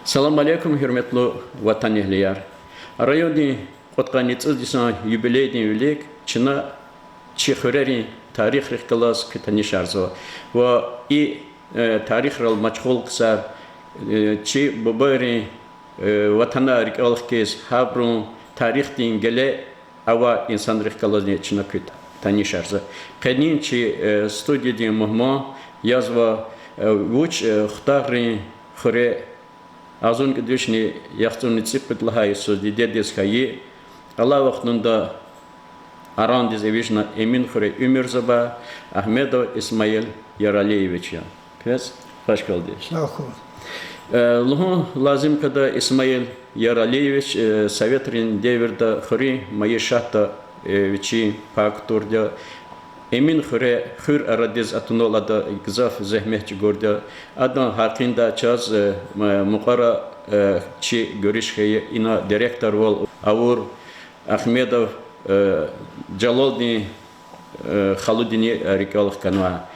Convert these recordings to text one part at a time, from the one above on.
Салам алейкум, hürmetli vatan ehliler. Rayoni qotqanitsız disan юбилейный велик, чина чихурери тарих рихкалас китани шарзо. Ва и тарих рал мачхол ксар чи бабари ватана рикалхкес хабрун тарих дингеле ава инсан рихкалас не чина кит тани шарзо. Кадин чи студия ди мухмо язва вуч хтагри хуре Azun gidişni yaxtun tsipet lahay so didedes khayi Allah vaqtında aran dizevishna Emin Khore Ümirzaba Ahmedov İsmail Yaraliyevich ya. Pes hoş geldiniz. Sağ olun. Luhu lazım kada İsmail Yaraliyevich Sovetrin devirde khori mayışata vichi pakturda Emin Khore khur aradiz atnolada gzaf zehmetçi gördü. Adan hakkında çaz muqara çi görüşkeyi ina direktör vol Avur Ahmedov Jalolni Khaludini rikalık kanva.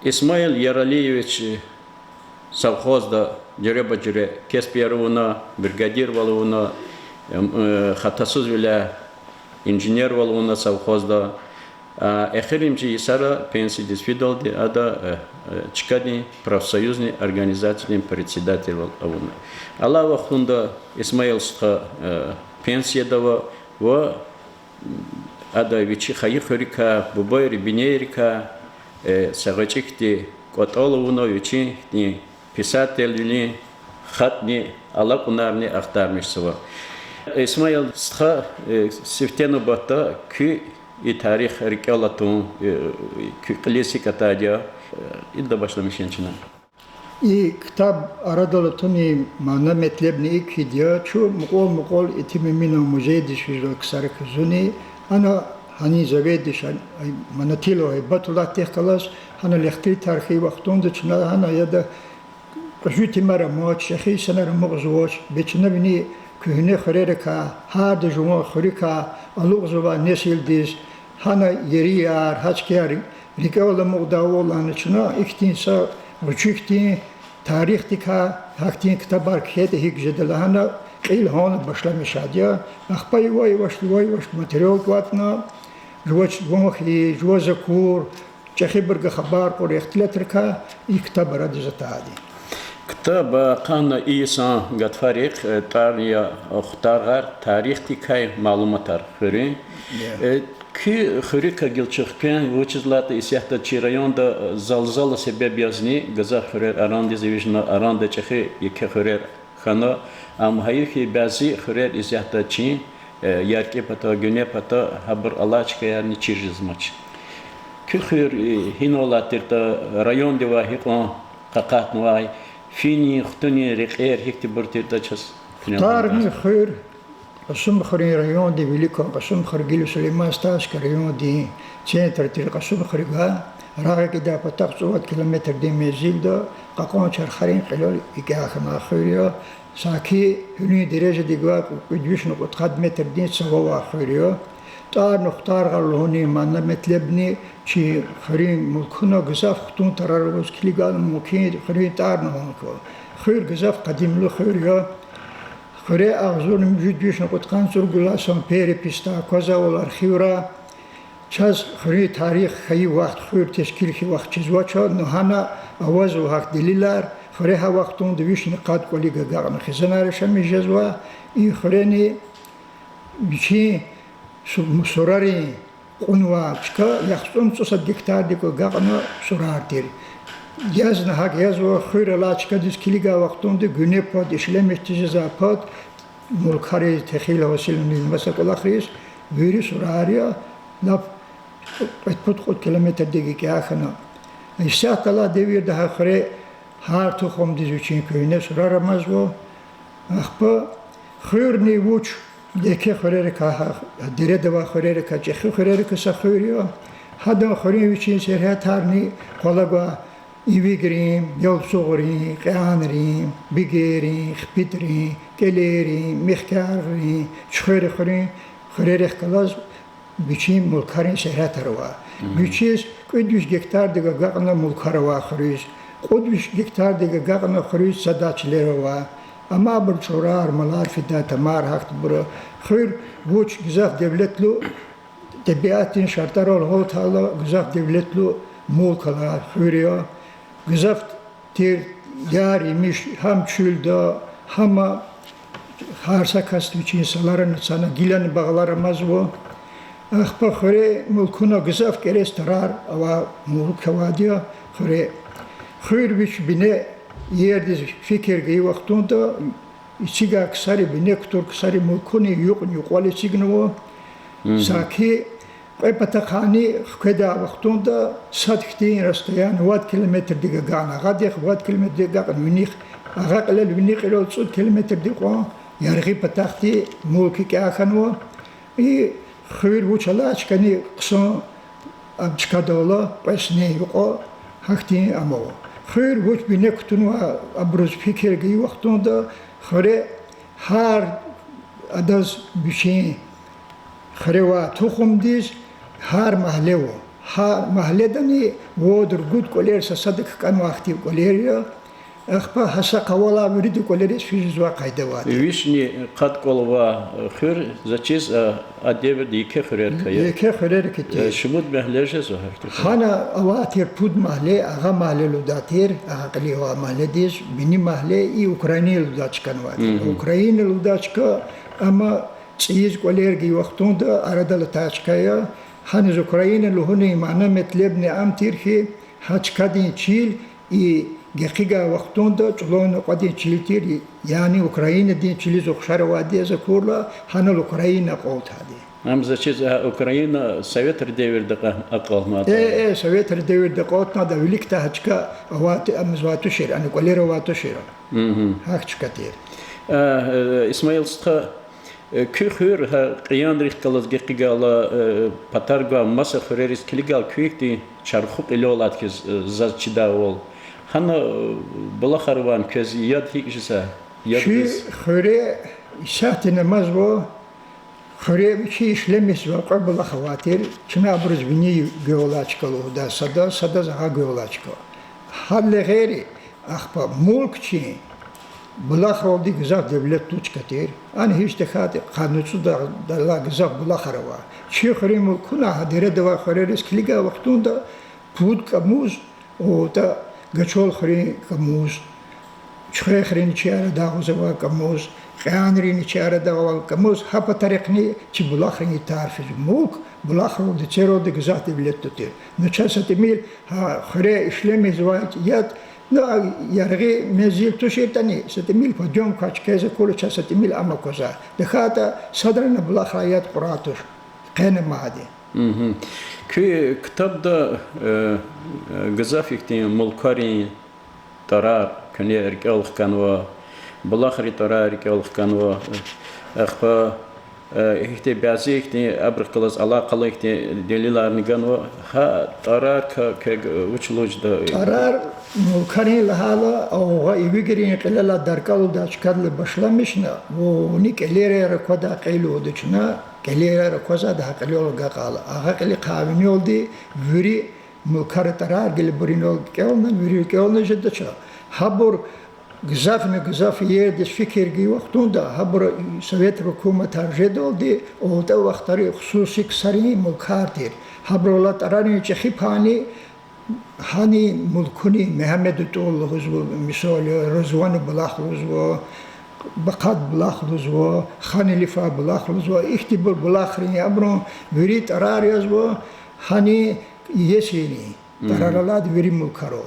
İsmail Yaraliyevich savxozda cere bacere Kespiyerovna brigadir voluna hatasız bile injiner voluna savxozda Эхеримчи Исара пенсии дисфидал де ада чикади профсоюзной организации председатель авуна. Алла вахунда Исмаилска пенсия дава ва ада вичи хаи хорика бубайри бинерика сагачикти котолуна вичи ни писательни хатни Алла кунарни ахтармишсова. Исмаил ска сифтену бата ки и тарих рикалатун классик атадя идда başlamışın çına. İ kitap aradalatuни mana metlebni ilk hediye çu muqol itimimino mujedi şujro ksarak zuni ana hani zavedişan manatilo batula tehkalas ana lehti tarihi vaqtunda çına ana ya da qjuti mara moç şehi sanar muğzoç beçna bini kühne xereka hard juma xerika alugzova nesildiz Hana yeri yar, haçkar, rikavla muğdavolan içine iktinsa uçukti, tarihtika, haktin kitabar kiyete hikjedele hana ilhan başlamış adya. Akpay vay materyal kvatna, jvaç vamhi, jvazakur, çehi birga xabar kor ihtilatrika, iktabar adizata adi. Kitab qana İsa gatfarik tariya xtargar tarihtikay malumatar xuri. Ki xurika gilçıqpen vuçizlata isyahta çi rayonda zalzala sebep yazni gaza xurer arandi zevijna aranda çehi yeke xurer xana am hayki bazi xurer isyahta çi yarki pata güne pata haber Allah çıkayarni çirjizmaç. Ki xur hinolatirta rayon deva hiqon qaqat nuay fini xtuni riqer hikti burtirta ças. Tarmi xur Qasım xuri rayon di veliko qasım xurgil Süleyman Staş rayon di centr tir qasım xuriga raga kida patak 4 kilometr di mezilda qaqon çar xarin qilol igaxma xuriyo saki huni derece di gwa kudvishno qad metr di sawa xuriyo tar nuxtar qalhuni manna metlebni çi xurin mulkuna gzaf xutun tararus kiligal mukin xurin tar no xur gzaf qadimlu xuriyo Xure ağzını müjdiş nokutkan surgulasan peri pista kozavol arxivra çaz xure tarix xayi vaqt xur teşkil xi vaqt çizvaça nuhana avaz o haq dililar xure ha vaqtun divişni qad koliga gağna xizanar şami jezva i xureni biçi surari qunwa çka yaxtun tsosa diktar diko gağna surartir Yazın hak yazva xure laçka diskiliga vaqtunda güne pod işlemiştici zapat mulkari tehil vasilin mesela xris virüs urariya laf etput kilometre degi axana İşatala devir daha xure har toxum dizuçin köyüne suraramaz bu axpa xurni vuç deke xure ka dire deva xure ka çex xure ka saxuriyo hadan xure için serhat harni qolaga İvigrim, yol soğurim, qanrim, bigerim, xpidrim, gelerim, mexkarim, çxörixrim, xörerix kalaz biçim mulkarin şehret arva. Biçiz 200 gektar diga gaqna mulkarva xuriz. 200 gektar diga gaqna xuriz sadaçlerva. أما برشورار ملار في دا تمار هاخت برا خير وش جزاف دولت له تبعات شرطار الهوت هلا جزاف دولت له مول كلا خيريا جزاف تير ياري مش هم شولدا هم هارسا كاستوچين سالارن سانا گيلان باغلار مازو اخبا خوري ملكونا گزاف كريس ترار او ملك واديا خوري خير بيش بني يردز فكر گي وقتوندا içiga kısari bine kutur kısari mülkuni yok yuqali signu saki patakhani kheda waqtunda sadkhtin rastayan 1 kilometr diga gana gadikh 1 kilometr diga minikh agaqla minikh lo 100 kilometr diga yarghi patakhti mulki ka khanwa i khir wuchalach kani qson abchkadola pesne yuqo hakti amo khir wuch bine kutunwa abruz fikir gi waqtunda خره هر اداز بشین خره و تخم دیش هر محله و هر محله دنی و در گود کلیر صدق کن وقتی کلیریا اخبا حسا قوالا برید کلیرش فیز و قایده واد ویشنی قد کلوا خیر زچیز ادیو دیکه خریر کیا دیکه خریر کتی شمود محله جزو هرتی خانا اواتیر پود محله اغا محله لوداتیر اغا قلی و محله دیش بینی محله ای اوکراینی لوداچ کن واد اوکراینی لوداچ که اما چیز کلیر گی وقتون دا اردل تاچ کیا هنوز اوکراینی لهونه معنا مطلب نه ام تیر که هچ کدین چیل ای گقیگا وقتون دا چلون قدین چیل تیر یعنی اوکراینی دین چیلی زخشار وادی از کورلا هنوز اوکراینی قوت هادی هم زچیز اوکراینا سویت ردیور دقه اقل ما سویت ردیور دقات نا دا ولیک تا هچکا وات امزواتو شیر انا کولیر واتو شیر هچکا تیر اسماعیل ستا که خور قیان ریخ کلاس گقیگالا پاترگا ماسه خوریریس کلیگال کویکتی چرخوق ایلولات که زاد چیدا ول هنو بالاخروان که یاد هیچیسه شی خوری شات نماز و خوری چی işlemiş و قبل خواتیر چنا برز بینی گولاچکلو دا صدا زها گولاچکو حال غیری اخبا ملک چی بالاخره دی گزاف دولت توچ کتیر آن هیچ دخات قانونسو دا لا گزاف بالاخره وا چی خوری ملکونا هدیره دوا خوری ریسکلیگا وقتون دا پود کموز و دا گچول خوری کموز چخری خرین چیاره دا غزوا کموز قانرين شارع دعوة كموز هبا طريقني تي بلاخرين تعرف الموك بلاخر ودي تيرو دي جزات بلتتير نشاسة ميل ها خري إسلامي زواج يد لا يرغي مزيل تشير تاني ستميل بديوم كاش كذا كل شاسة ميل أما كذا دخاتا صدرنا بلاخر يد قراتش قين معدي كي كتاب دا جزافيك تي ملكاري ترى كني رجال كانوا بالاخره ترى رجال كانوا اخفا احتي بعضي احتي ابر كلاس علاقه احتي دليلارني كانوا ها ترى ك وچلوج دا ترى ملكاري لهالا او يبيغرين قللا دركال داشكال باشلامشنا ونيك ليره ركودا قيلو دچنا قليره ركوزا دا قليول قال اغا قلي قاوينول دي وري ملكار ترى قل برينول كيلنا وري كيلنا جدچا حبر گزاف یادش فکر گی وقتون دا هبر سویت حکومت هرجدول دی او تا وقتاری خصوصی کسری ملکارتیر هبر ولات ارانی چخی پانی هانی ملکونی محمد طول حزب مثال رضوان بلاخ حزب بقاد بلاخ حزب خانلیفا بلاخ حزب اختبار بلاخرین ابرون ورید اراری حزب هانی یسینی ترالات وری ملکارو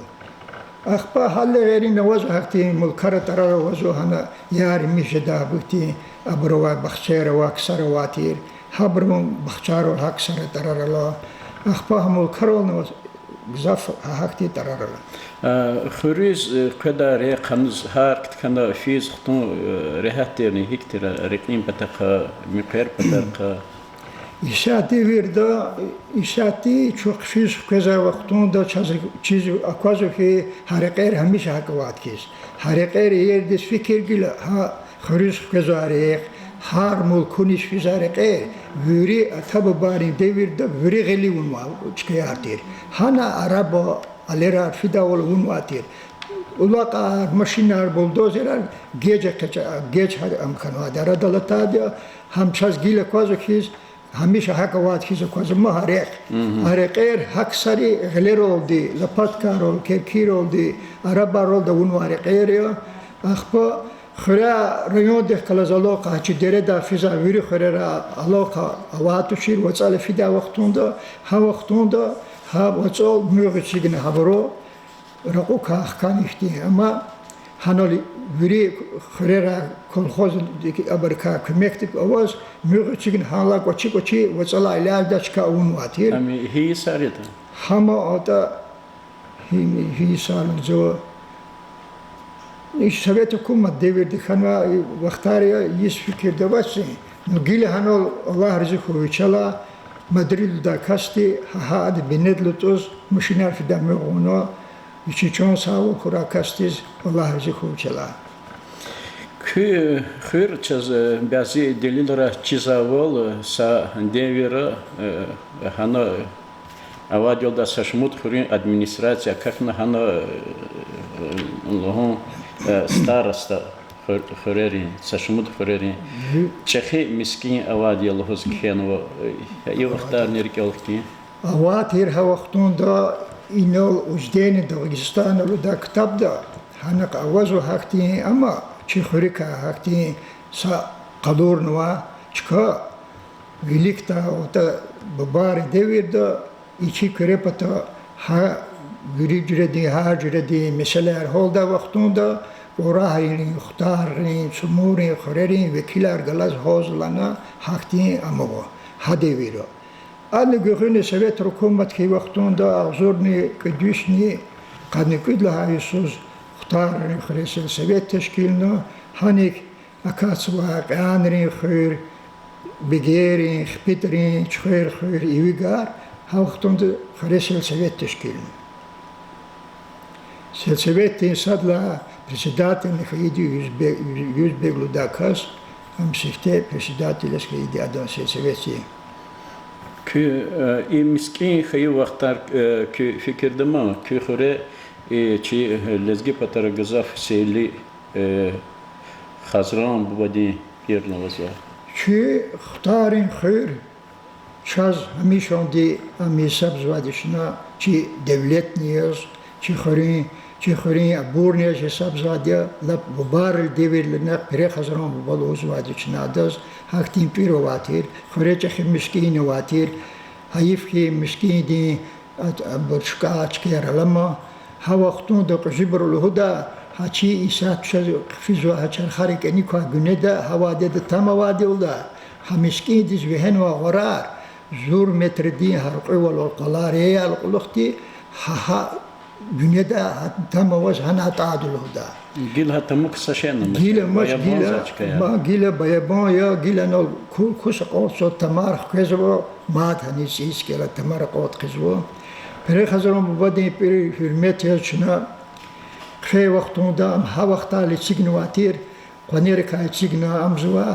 اخبا حال غيري نوازو هكتي ملكرة ترى وازو هنا ياري ميشدا بكتي ابروا بخشير واكسر واتير هبرون بخشارو هكسر ترى لا اخبا ملكرة نواز بزاف هكتي ترى لا خريز كدا ريقنز هاركت كنا فيز خطون ريهاتيرني هيكتر ريقين بتاق مقير بتاق İşati verdi, işati çok fiz keza vaktunda çiz akvazo ki hareketler hamiş hakvat kis. Hareketler yerde fikir gila ha خريج كزاريق هار ملكونيش في زاريق وري أتابع بارين ديفير ده وري غلي ونوا تشكياتير هنا عربا عليرا في داول ونواتير ulaqar, maşinlar, buldozerler geç amkanwa dara dalata hamçaz gile kozukiz hamisha haka vatkiz kozu maharek areqer haksari gler oldu zapatkar ol kerkir oldu araba oldu unware qeriyo akhpa خرا ريون ده كلا زلوقة هتشي دردا فيزا ويري خرا علاقة واتوشير وصل فيدا وقتوندا ها وقتوندا ها وصل ميوغتشيجن هبرو رقو كان يختي أما هنالي ويري خرا كولخوز أبركا كمكتب أواز ميوغتشيجن هالا قوتشي وصل علاج داشكا ونواتير أمي هي ساريتا هما أتا هي سالن زو Sovet hükümet devirdi hanva vaktarya yiş fikirde başsın. Nugile hanol Allah rızıkı uçala Madrid'da kasti ha ad benedlutos müşiner fidamı onu içi çon savu kura kastiz Allah rızıkı uçala. Хыр чаз бязи делилра чизавол са девира хана авадилда сашмут хурин администрация какна хана лохон староста хурери сашмут хурери чехи мискин авадил хоз кенво и вахтар неркелки Аватир ха вақтунда инол уздени Дагестан руда китабда хана авазу хакти ама чихурика хакти са qadurnuwa чка великта ота бабари devirde içi krepata ha gürücredi hacredi meseleler holda vaktunda orahini muhtarini sumuri khureri vekiler galaz hozlana hakti amavo ha deviro anne göhüne Sovet hükümet ki vaktunda azurni kudüsni kadni kudla Yusuf muhtarini khresel Sovet teşkilno hanik akatswa qanri khur begerin khpitrin chkhir khur ivigar Hauchtunda Khresel Sovet teşkilini. Sovet sadla presidenten khaydi yüzbeglu dakas am sifte presidentiyle khaydi adan Sovet'i. Kü miskin khayi vaqtar kü fikirdema kü khore çi lezgi patara gazaf seli khazran bubadi pirnavaza. Çi khtarin khayr Çaz hamishondi amisab zvadishna çi devlet niyaz çi khorin aburniya hesab zvadia la bubar devirlena pere khazran bubalo zvadishna daz haktin pirovatir khoreche khmiskin vatir hayif ki miskin di burshka achkeralama ha waqtun da qjibrul huda hachi isat çaz fizo hachar kharikeni ka güneda havade de tamavadi ulda hamiskin diz vehen va gharar زور متر دي هرقي والقلاري القلختي ها dünyada tam avaz hana taadul huda gil hatamuk saşena gile maş gile bayaban ya gile no kus qolso tamar khezvo mat hani sis kela tamar qot khezvo pere khazron bubadi pere hürmet yachna khe vaqtunda am ha vaqta li signatir qanir ka signa amzwa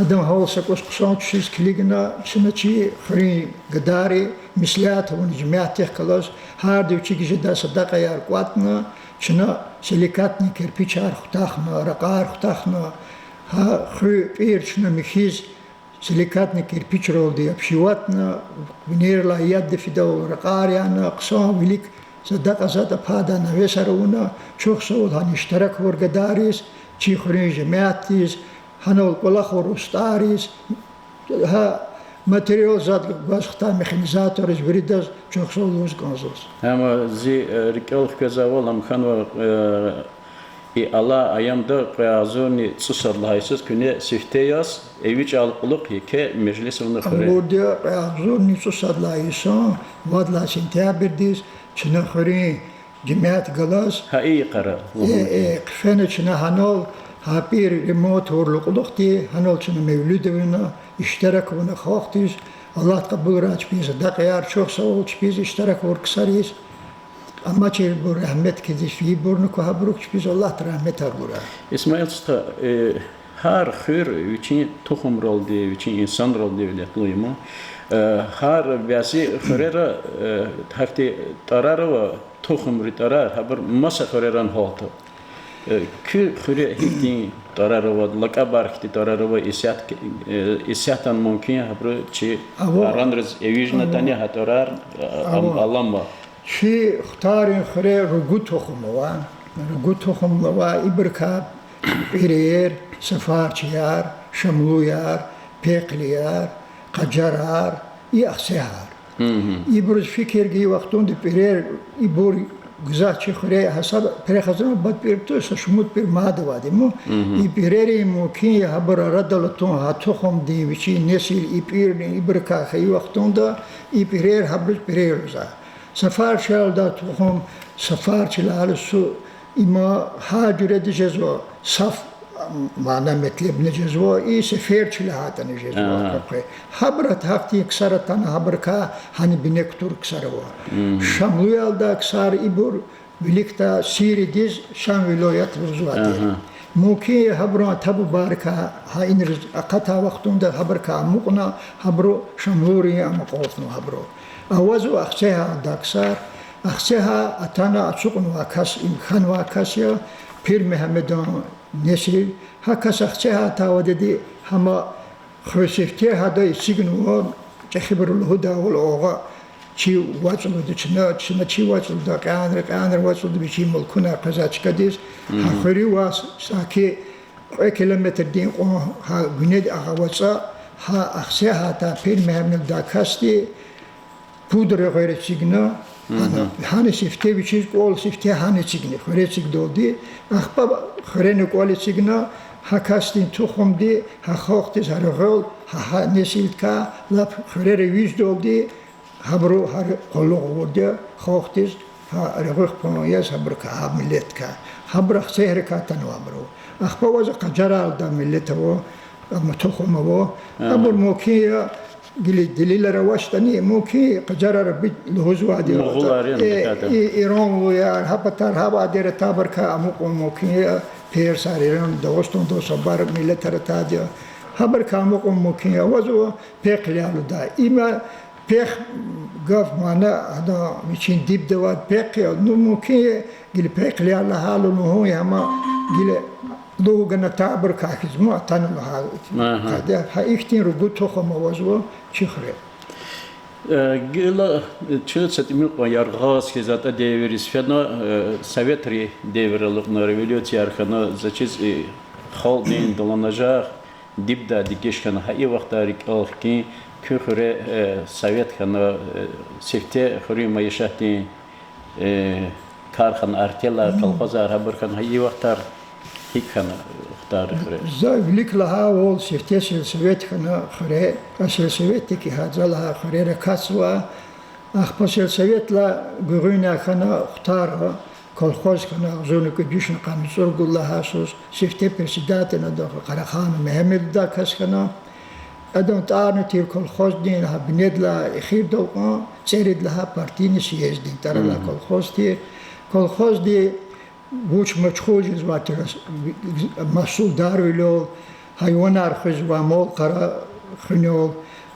Adam havsa qosqson çiz kiligna şinaçi xri gadari mislat un jamiat khalas har devçi gida sadaqa yar qatna şina silikatni kirpichar xtaxna raqar xtaxna ha xri pir şina mixiz silikatni kirpich roldi apshiwatna vinirla yad fida raqar yana qsa vilik sadaqa zata pada navesaruna çoxsol han iştirak vor gadaris çi xri jamiatis Hanol kolakor ustaris ha material zat başta mexanizators veridas çok soluz konsos. Ama zi rikel kazavolam khanva i ala ayamda qazoni tsusarlaysız küne sifteyas eviç alquluq ke meclis onu xore. Burada qazoni tsusarlaysan vadla sentyabrdiz çına xore cemaat galas ha iyi qara. Qfene çına hanol Hapir remote horluqluqti hanolçunu mevlüdevina iştirak ona xaqtiz Allah kabul raç biz daqyar çok sağ ol biz iştirak or ksaris amma çel bu rahmet kiziş fi burnu ko habruk biz Allah rahmet agura İsmail Usta har xür için toxum roldi için insan roldi har basi xurera hakti tararova tohum ritarar haber masa koreran hoto kü khire hitin tararova lakabar hiti tararova isyatan mümkün haber çi aranrız evijna tani hatarar Allah'ma çi xtarin khire rugu tohum va ibrka pirer sefarçiyar şamluyar pekliyar qajarar yaxsehar İbruz fikirgi vaxtunda pirer ibur güzel çıkıyor hasab perexazan bad pirto şumut bir madvadi mu ipireri mümkün haber aradalatun hatuhum diviçi nesil ipir ibrka xey vaxtunda ipirer haber pireruza safar şalda tuhum safar çilal su ima hacure dicezvo saf mana metleb necezvo i sefer çilahata necezvo habrat hakti ksaratan haberka hani binektur ksarvo şamluyalda ksar ibur birlikte siridiz şam vilayet ruzvati muki habra tabu barka ha inriz qata vaxtunda haberka muqna habru şamluri am qofnu habru awazu akhseha daksar akhseha atana açuqnu akas imkan vakasya pir Mehmed'in nesil hakas akhseha tawadedi hama khosifte hada signu çehibrul huda wal oga çi vaçlu çina çi vaçlu da kanar vaçlu bir çi mulkuna qazaçkadis akhiri was saki kilometre din o ha güned ağavatsa ha akhseha ta pir Mehmed dakasti pudre gayre signa hani sifte bir şey kol sifte hani signi khore sig dodi akhpa khore kol signa hakastin tuhumdi ha khoxtis hargol ha nesilka la khore reviz dodi habru har qolo gorda khoxtis ha argol poyas habrka milletka habra sehrka tanwabru akhpa waz qajara da milletwo ama tuhumo abur mokiya دلیل روشتنی موکی قجرار بید لحظه آدی ایران و یا هپتر هوا دیر تابر که اموک موکی پیر سر ایران دوستون دو سبار ملت رتادیا هبر که اموک موکی وزو پیک لیالو دا ایما پیک گف مانا هدا میچین دیب دواد پیک نو موکی گل پیک لیال حالو نهوی هما گل لوگنا تابر که خدمت تن لحال کده ها ایختین رو گوت خو موضوع چخره گلا چه تیمی قیارغاز که زاده دیوریس فنا سویتری دیورلق نرویلیوتی ارکنا زچیز خالدین دلانجار دیبدا دیگش کنه هایی وقت داری که کخره سویت کنه سفته خری مایشتی کارخانه ارتلا کالخوزار هبر کنه هایی وقت دار هیچ کنه زاویک لها ول سفته سویت کنه خره اصل سویتی که هذا لها خره رکاسوا اخبار سویت لا گرونه کنه اختار کالخوز کنه زونه که دیشن قانون سرگ الله هستش سفته پرسیدات نداره قرخان مهمل دا کس کنه ادم تارن تیر کالخوز دین ها بند لا اخیر دوقان سرد لها پارتین سیاس دین تر لا کالخوز تیر کالخوز دی وچ مشغول جزواتر مسئول دارویلو حیوانات خز و مال قرا خنول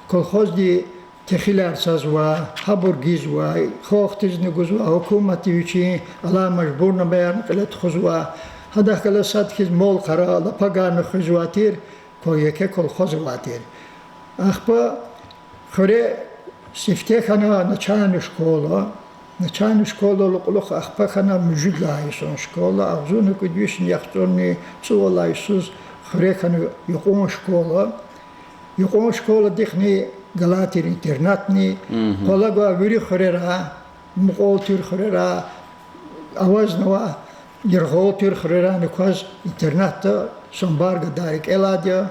کلخوز دی تخیلار ساز و هبرگیز و خواهتیز نگوز و حکومتی وچی علام مجبور نمیان قلت خز و هده کل سات خز مال قرا لپگان خزواتر کویه که کلخوز واتر اخبا خره سفته خنا نچان شکولا نچان شکولا لقلق اخبا خنا مجد لایسون شکولا اغزون کدیشن یختونی چو لایسوز خره خنا یقون شکولا دیخنی گلاتیر اینترنتنی قلقا ویری خره را مقالتیر خره را آواز نوا یرغالتیر خره را نکاز اینترنت سنبارگ دارک الادیا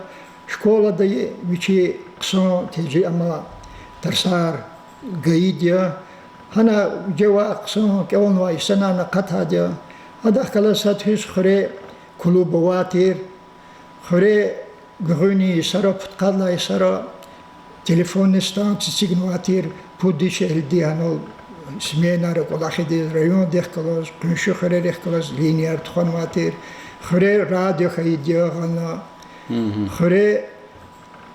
شکولا دی ویچی قسم تیجی اما ترسار گیدیا هنا جوا قسم كون واي سنة نقطها جا هذا خلاصات هيش خري كلوبواتير خري غوني سرا فتقلا سرا تليفون ستان تسيغنواتير بوديش هدي هنو سمينا رقول أخذ ريون ده خلاص كنشو خري ده خلاص لينيار تخنواتير خري راديو خيديا هنا خري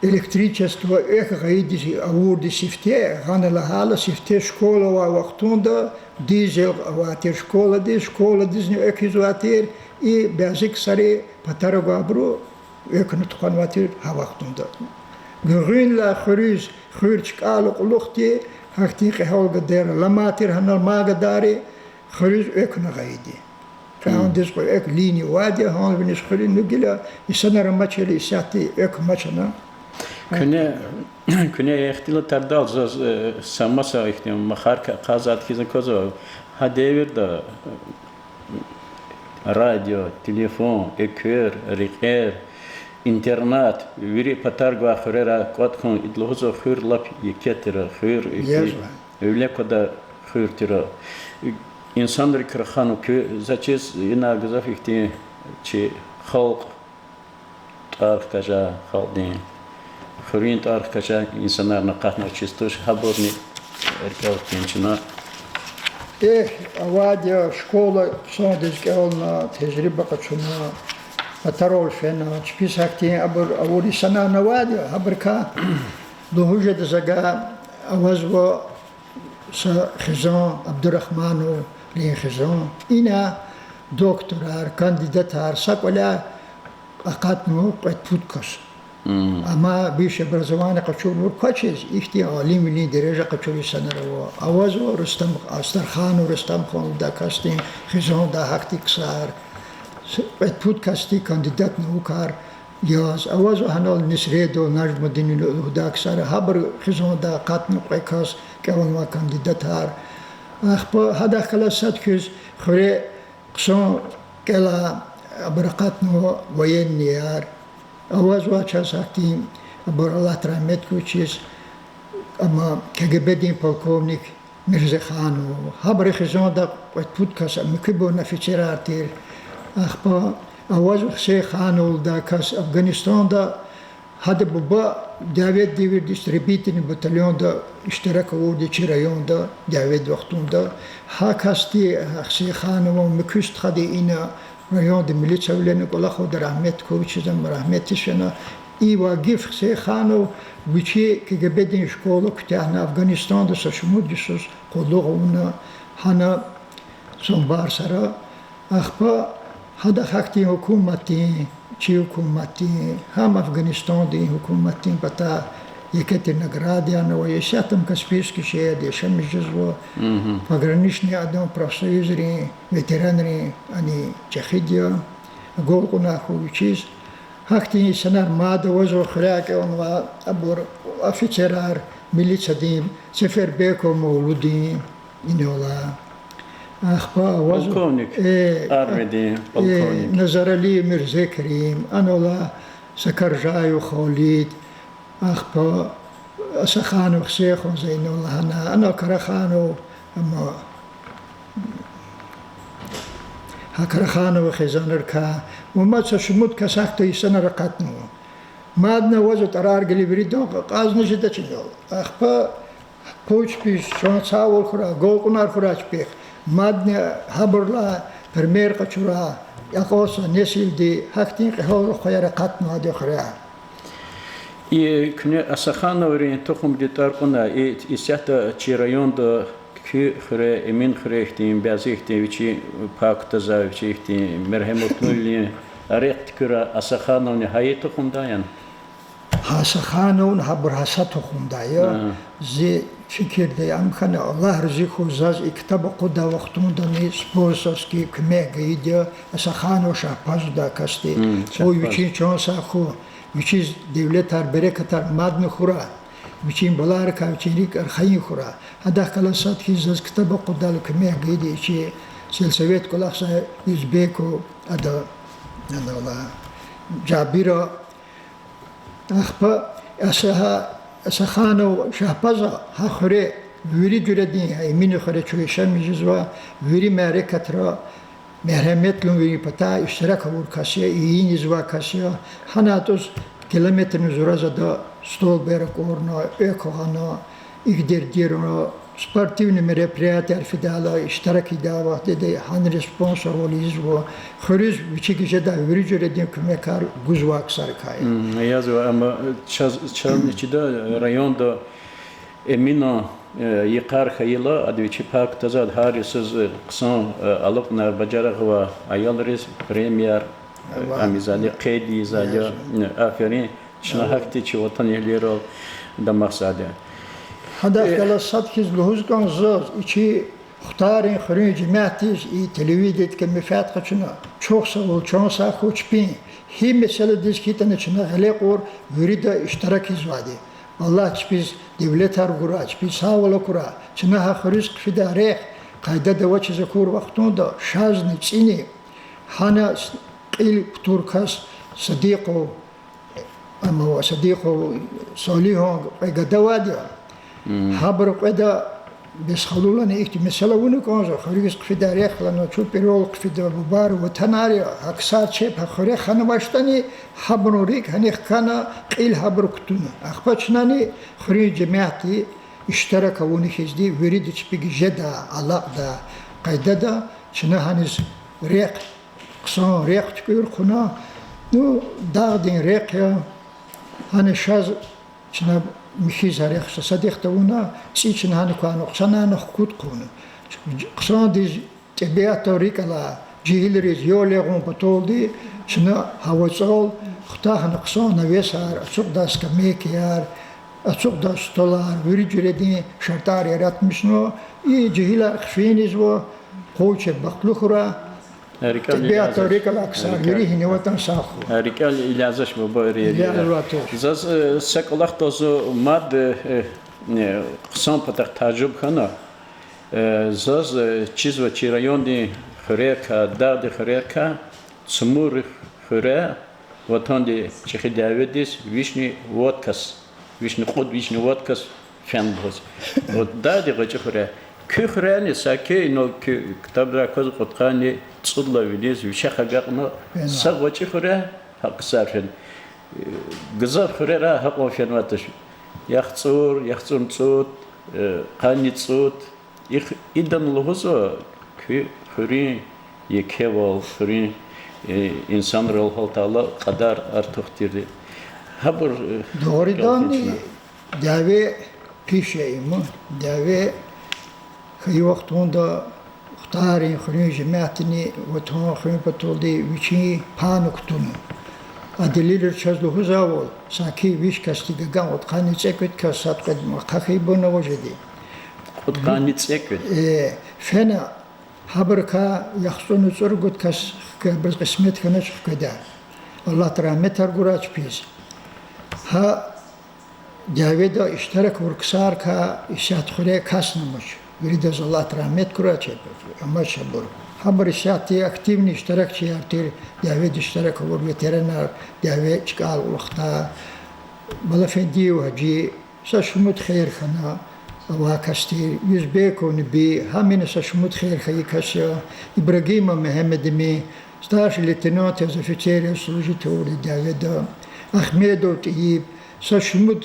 электричество эх гаиди аурди сифте ганала хала сифте школа ва вақтунда дизел аватер школа дизни эх изуатер и бязик саре патарагабру эх нутхан ватер ха вақтунда грин ла хрюз хурчк ал quluqti hakti qholga der lamatir hanal maga dari хрюз эх на гаиди كان ديسكو اك ليني وادي هون بنش خلين نقلا يسنر ماتش اللي ساتي اك ماتشنا كنا اختلاف تردال زوز سامسا اختيم مخار قازات كيزن كوزو هدير دا راديو تليفون اكير ريقير انترنت ويري باتارغوا خيرا كوتكون ادلوزو خير لاب يكتر خير öyle kadar خير İnsanlar kırıkhanı ki zaçız yine güzel fikti ki halk tarikaca halkın xörin tarikaca insanlar nakatna çistuş haberni erkek gençina avadya şkola sondezke olna tecrübe kaçuna patarol fena çpisakti aber avuri sana navadya haberka dohuje dezaga avazvo sa khizan abdurrahmano لخزان اینا دکترار کاندیداتار ساقولا اقاتنو قد پودکاس اما بیش برزوان قچول ورکاچیز ایختی عالم لی درجه قچولی سنرو آوازو رستم استرخان و رستم خان دا کاستین خزان دا حقتی کسار قد پودکاستی کاندیدات نوکار یاز آوازو هنال نسریدو نجم دینی دا کسار هبر خزان دا قاتنو قیکاس که اونوا کاندیداتار أخبار هذا خلاصات كيس خري قصون كلا برقاتنا وين نيار أواز واجه ساكتين أبور الله ترامت كوتشيس أما كجبدين بالكومنيك مرزا خانو هبري خزون دا بودكاس مكبو نفيتشير ارتير أخبار أواز خسي خانو دا كاس أفغانستان دا هذا بابا داوود ديفير ديستريبيتين بطليون دا اشتراك ودي چرايون دا داوود وقتون دا هاكاستي خسي خانو مكوست خدي إنا ريون دي مليتشا ولين قولا خود رحمت كوچيزم رحمتشنا إي واقف خسي خانو ويشي كجبدين شكولو كتاهنا أفغانستان دا سشمود جسوس قولوغونا هانا سنبار سرا أخبا هذا حكتي حكومتي چی حکومتی هم افغانستان دی حکومتی بتا یکتی نگرادیان و یشاتم کسپیش که شاید یشم جزو پاگرانیشنی آدم پروفسویزری ویترانری انی چخیدیا گول کنه خوی چیز حکتی سنر ماده وزو خراک اون و ابور افیچرار میلیچا دیم سفر بیکو مولودیم اینولا полковник армии полковник نظرالي مرزا كريم أنا لا سكرجاي خالد أخبا أسخانو خسيخو زين الله أنا كرخانو أما هكرخانو خزان ركا وما تشمد كساكتو يسنى رقاتنو ما أدنا وزو ترار قلي بريدو قازنا جدا چنو أخبا پوچ بيش شون ساول خورا گول قنار خوراچ بيخ مادن هبرلا پرمیر قچورا یقاس نسل دی حقتین قهور خیر قطن هادی خریا ای کنه اسخانه ورین تخم دیتار کنه ای سیات چیرایون دو کی خره امین خریختیم بیازیختیم وچی پاک تزا وچی مرهمت نولی ریخت کرا اسخانه نهایی تخم داین اسخانه هبر حسات تخم دایا زی fikir de amkhana Allah rizqu zaz iktaba quda waqtunda ni sposas ki kme gaydia asakhano shapaz da kasti o yuchin chon sakhu yuchiz devletar berekatar madn khura yuchin balar ka yuchinik arkhayin khura hada khalasat ki zaz iktaba quda kme gaydi chi selsavet kolaksa uzbeko ada nala jabira akhba asaha سخانو شهبازا هخري ويري جردين هاي مين خري شويشم جزوا ويري ماركترا مرحمت لون ويري پتا اشتراك ور كاسيا يين جزوا كاسيا هناتوس كيلومتر نزورا زدا ستول بيرك اورنا اكوهانا اقدر ديرنا спортивные мероприятия федала iştirak edava dedi hani sponsor oluyoruz bu хөрөз бичигежеда вирижереден көмекар гузвак саркай. Yazıyor ama çağın içinde rayonda emino yıkar hayla adviçi park tazad harisiz kısan alıp nar bacarak ve ayalırız premier amizali qeydi zali aferin şuna hakti çi vatan ehlileri da maksadı. Hada kala sadkiz luhuzgan zor içi Xtarın xırın cemaatiz televizyon kemifat kaçına çok sağ ol çok sağ hoşpin hem mesele diskitan içine hele kor yürüda iştirak izvadi Allah biz devlet argura biz sağ ol kura çına xırız fidare qayda da vaçı zakur vaxtunda şazni çini hana il turkas sadiqo ama sadiqo soliho qayda haber qayda بس خلونا إيكتي مثلا ونكونز خريج قفداري خلنا شو بيرول قفدا ببار وتناري أكثر شيء بخوري خنا باشتني حبروريك هني خنا قيل حبركتونا أخبرشناني خريج جماعتي اشترك ونخزدي وريد تبيج جدا علاقة قيددا شنا هنز ريق قصان ريق تكير خنا نو داغدين ريق يا هني شاز شنا مخيز هريخ صديق تونا سيچن هانو كانو قصانا نخكوت قونو قصان دي تبيات توريك على جيهلريز يوليغون بطول دي شنا هاوصول اختاهن قصان نويسار اتسوق داس كميكيار اتسوق داس دولار وريجردين شرطار يراتمشنو اي جيهلا خفينيز و قوچه بقلوخرا تبيات توريك على اكسار يريهن وطن ساخو Rikal ilazış bu böyle. Zaz sekolak tozu mad kısan patak tacrüb khana. Zaz çiz ve çirayon di xureka dağ di xureka smur xure vatan di çeşi davedis vişni vodkas vişni qod vişni vodkas fenboz. O dağ di xure kühreni sake no kitabda koz qotqani tsudla vidiz vişaxa gaqma sagwachi xure haqsarfen gızar xure ra haqofen vatash yaxtsum tsut qani tsut idan luhuzo ki xuri yekevol xuri insan rol haltala qadar artuqtirdi habur doğrudan dave pişeyim dave خي وقتوندا اختارين خرين جماعتني وتون خرين بطولدي وشي بانوكتون أدليل الشازلو هزاول ساكي ويش كاستيغان وتقاني تسكت كاسات قد مقاخي بنا وجدي وتقاني تسكت فانا حبركا يخصون تسرقت كاس كبرز قسمت كناش كدا الله ترى متر قراج بيز ها جاويدا اشترك وركسار كا اشات خري كاس نمش يريد الله رحمت كراچه اما شبر خبر شاتي اكتيفني اشتراكчи артер داوود اشتراك هو ветеринар داوود قال وقتا بلافندي وهجي سشمت خير خنا واكستي يزبيكون بي همين سشمت خير خي كاشا ابراهيم محمد مي ستاش ليتنانت زفيتير служител داوود احمد طيب سشمت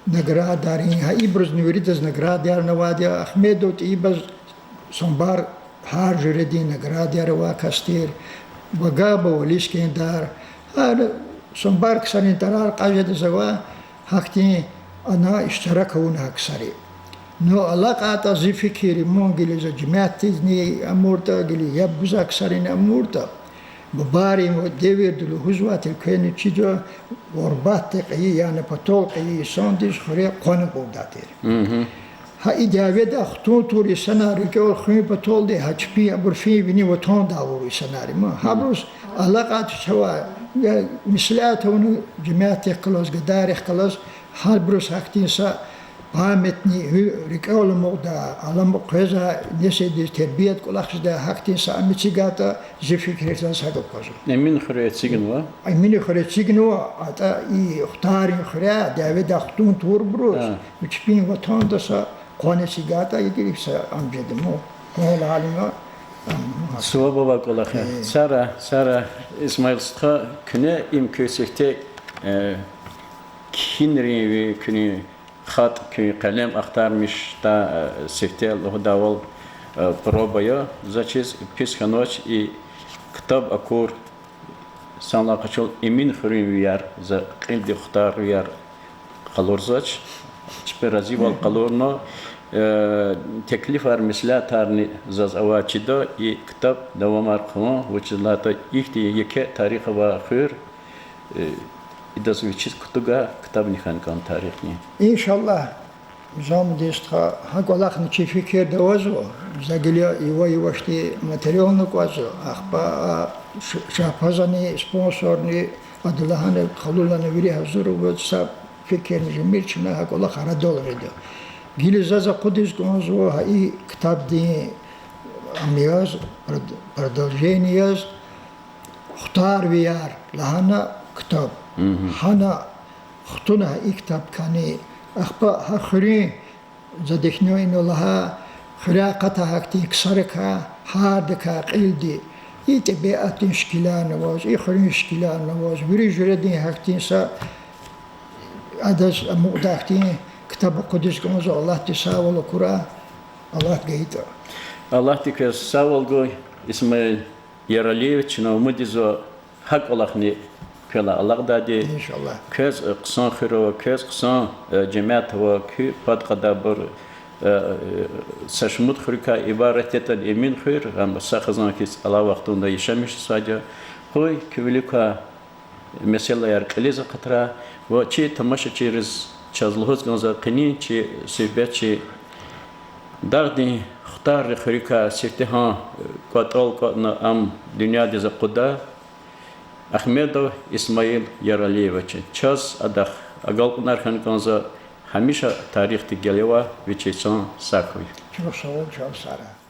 наградарин ха ибраз нуридаз наградар навадя ахмедот ибаз сомбар har juredi nagradar wa kastir bagaba walishkindar ar sombar ksarin tarar qajed zawa hakti ana ishtarak hun aksari no alaqat azifikiri mongiliz jamaatizni amurta gili yabuz aksarin amurta بباري وديفيد الهزوات الكين تشجع وربات قي يعني بطول قي سانديش خريق قانون بوداتير ها داوود اختون توري سناري كول خين بطول دي هاتشبي برفي بني وتون داوري سناري ما هبروس علاقات سوا مثلات هون جماعه كلاس قداري كلاس هبروس حقتين سا قامتني ريكول مودا على مقزا نسيد تربيه كل اخذ حقتين سا امتيغاتا جي فكرتان ساقب كوزو emin xuriyet signwa ايمني خريتشيغنو اتا اي اختاري خرا داوود اختون تور بروس وچبين وطن دسا قونسيغاتا يدريسا امجدمو قول عالمه Suva baba kolakha. Sara İsmail Sıtkı küne imkösükte kinri ve küne خط که قلم اختارمش تا سفتیل له داول پروبایا زچیز پیش خنوش ای کتاب اکور سانلا قشل امین خوریم ویار ز قیل دی اختار ویار قلور زچ چپرازی وال قلورنا teklif var mesela tarni zaz avaçida i kitap devam arqama وچلata ihti yeke tarih va khur idas vichis kutuga kitab nixan kan tarihni İnşallah zam destha hakolaq ni fikir devazo zagelia yavaşti materyalını qazo axba şapazani sponsorni adlahane qalulana veri hazır ve sab fikirni mirçina hakolaq ara dolredo Гилизаза Кудис Гонзо и китаб ди амияз продолжение хтар вияр лахана китаб хана хтуна и китаб кани ахба хахри задехнёй нолаха хряқата хакти ксарка хадка қилди и табиатин шкилана воз и хрин шкилана воз вири журедин хактинса адаш мудахтин Kitab-ı Kudüs Gönüzü Allah di sağ ol kura Allah geydi. Allah di sağ ol goy İsmail Yaraliyeviç na umudizo hak olaqni kela Allah da di İnşallah. Köz qısan xiro köz qısan cemaat ve kü pad qadabır saşmut xurika ibaret eten emin xir ama saqızan ki Allah vaxtında yaşamış sadece hoy küvilika mesela yar qiliza qatra ve çi tamaşa çiriz Çazlıhoz ganza qini çi sibet çi dağdi xtar xurika siftihan qatol qatna am dünya dize quda Ahmedov İsmail Yaraliyeviç çaz adah agalqnar xan ganza hamisha tarixti geleva ve çesan sakoy Çok sağ ol, çok sağ ol.